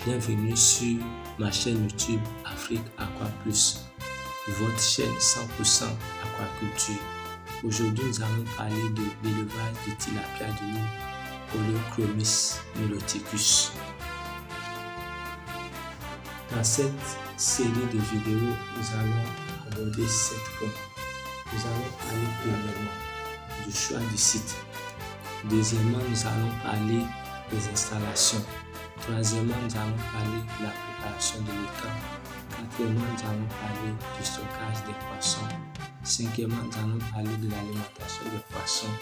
Bienvenue sur ma chaîne YouTube Afrique Aqua Plus, votre chaîne 100% aquaculture. Aujourd'hui, nous allons parler de l'élevage de tilapia du Nil, Holochromis niloticus. Dans cette série de vidéos, nous allons aborder 7 points. Nous allons parler premièrement du choix du site. Deuxièmement, nous allons parler des installations. Troisièmement, nous allons parler de la préparation de l'étang. Quatrièmement, nous allons parler du stockage des poissons. Cinquièmement, nous allons parler de l'alimentation des poissons.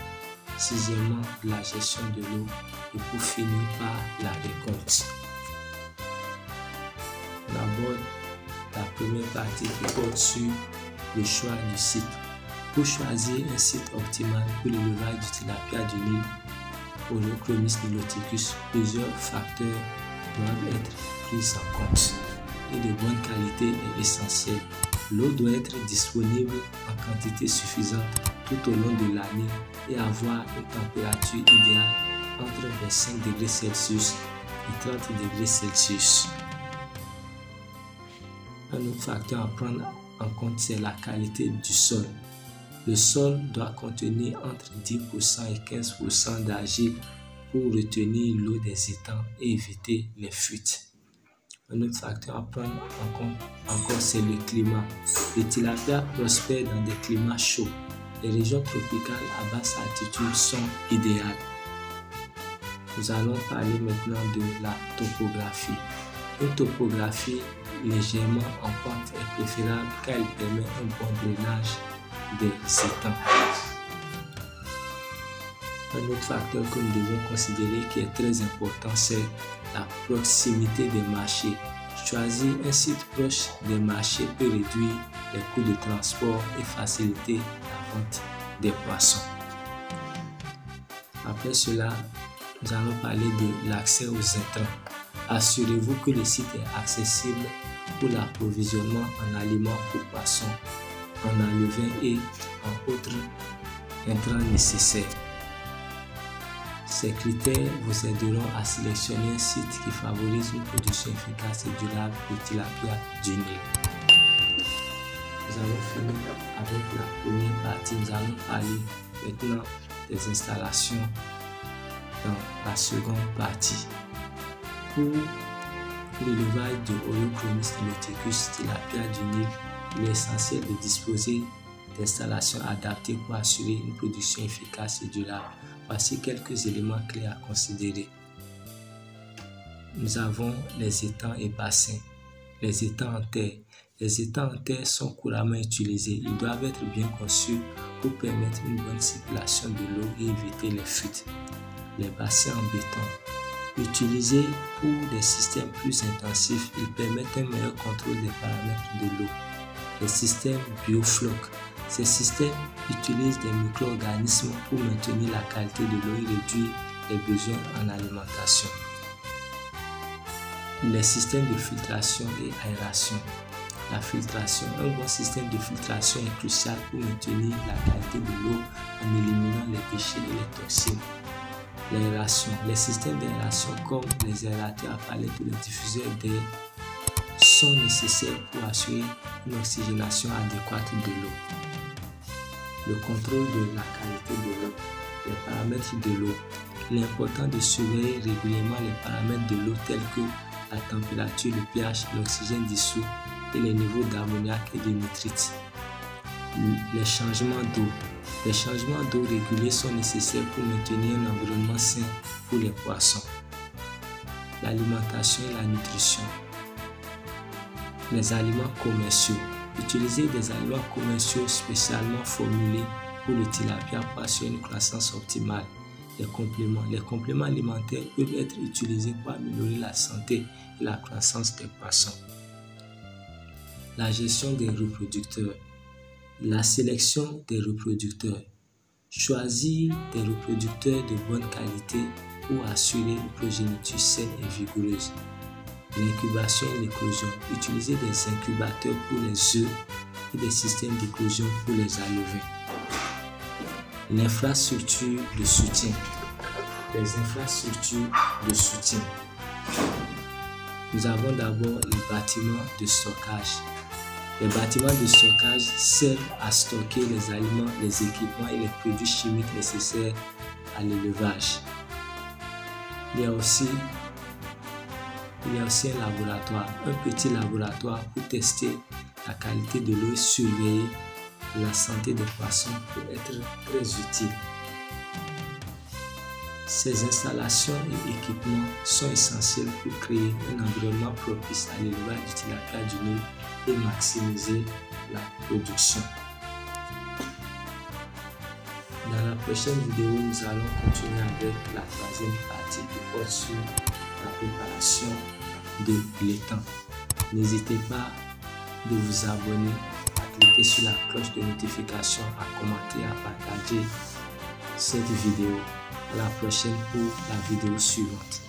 Sixièmement, de la gestion de l'eau. Et pour finir par la récolte. On aborde la première partie qui porte sur le choix du site. Pour choisir un site optimal pour l'élevage du tilapia du Nil, Holochromis niloticus, plusieurs facteurs doivent être pris en compte. Et de bonne qualité est essentielle. L'eau doit être disponible en quantité suffisante tout au long de l'année et avoir une température idéale entre 25 degrés Celsius et 30 degrés Celsius. Un autre facteur à prendre en compte, c'est la qualité du sol. Le sol doit contenir entre 10% et 15% d'argile pour retenir l'eau des étangs et éviter les fuites. Un autre facteur à prendre en compte encore, c'est le climat. Les tilapia prospèrent dans des climats chauds. Les régions tropicales à basse altitude sont idéales. Nous allons parler maintenant de la topographie. Une topographie légèrement en pente est préférable car elle permet un bon drainage des étangs. Un autre facteur que nous devons considérer qui est très important, c'est la proximité des marchés. Choisir un site proche des marchés peut réduire les coûts de transport et faciliter la vente des poissons. Après cela, nous allons parler de l'accès aux intrants. Assurez-vous que le site est accessible pour l'approvisionnement en aliments pour poissons, en enlevain et en autres intrants nécessaires. Ces critères vous aideront à sélectionner un site qui favorise une production efficace et durable de tilapia du Nil. Nous allons finir avec la première partie. Nous allons parler maintenant des installations dans la seconde partie. Pour l'élevage de Holochromis niloticus tilapia du Nil, il est essentiel de disposer d'installations adaptées pour assurer une production efficace et durable. Voici quelques éléments clés à considérer. Nous avons les étangs et bassins. Les étangs en terre. Les étangs en terre sont couramment utilisés. Ils doivent être bien conçus pour permettre une bonne circulation de l'eau et éviter les fuites. Les bassins en béton. Utilisés pour des systèmes plus intensifs, ils permettent un meilleur contrôle des paramètres de l'eau. Les systèmes biofloc. Ces systèmes utilisent des micro-organismes pour maintenir la qualité de l'eau et réduire les besoins en alimentation. Les systèmes de filtration et aération. La filtration. Un bon système de filtration est crucial pour maintenir la qualité de l'eau en éliminant les déchets et les toxines. L'aération. Les systèmes d'aération comme les aérateurs à palette ou les diffuseurs d'air sont nécessaires pour assurer une oxygénation adéquate de l'eau. Le contrôle de la qualité de l'eau, les paramètres de l'eau. Il est important de surveiller régulièrement les paramètres de l'eau tels que la température, le pH, l'oxygène dissous et les niveaux d'ammoniac et de nitrite. Les changements d'eau. Les changements d'eau réguliers sont nécessaires pour maintenir un environnement sain pour les poissons. L'alimentation et la nutrition. Les aliments commerciaux. Utiliser des aliments commerciaux spécialement formulés pour le tilapia pour assurer une croissance optimale. Les compléments. Les compléments alimentaires peuvent être utilisés pour améliorer la santé et la croissance des poissons. La gestion des reproducteurs. La sélection des reproducteurs. Choisir des reproducteurs de bonne qualité pour assurer une progéniture saine et vigoureuse. L'incubation et l'éclosion. Utiliser des incubateurs pour les œufs et des systèmes d'éclosion pour les alevins. L'infrastructure de soutien. Les infrastructures de soutien. Nous avons d'abord les bâtiments de stockage. Les bâtiments de stockage servent à stocker les aliments, les équipements et les produits chimiques nécessaires à l'élevage. Il y a aussi un laboratoire, un petit laboratoire pour tester la qualité de l'eau et surveiller la santé des poissons peut être très utile. Ces installations et équipements sont essentiels pour créer un environnement propice à l'élevage du tilapia du Nil et maximiser la production. Dans la prochaine vidéo, nous allons continuer avec la troisième partie qui porte sur la préparation de l'étang. N'hésitez pas de vous abonner, à cliquer sur la cloche de notification, à commenter, à partager cette vidéo. À la prochaine pour la vidéo suivante.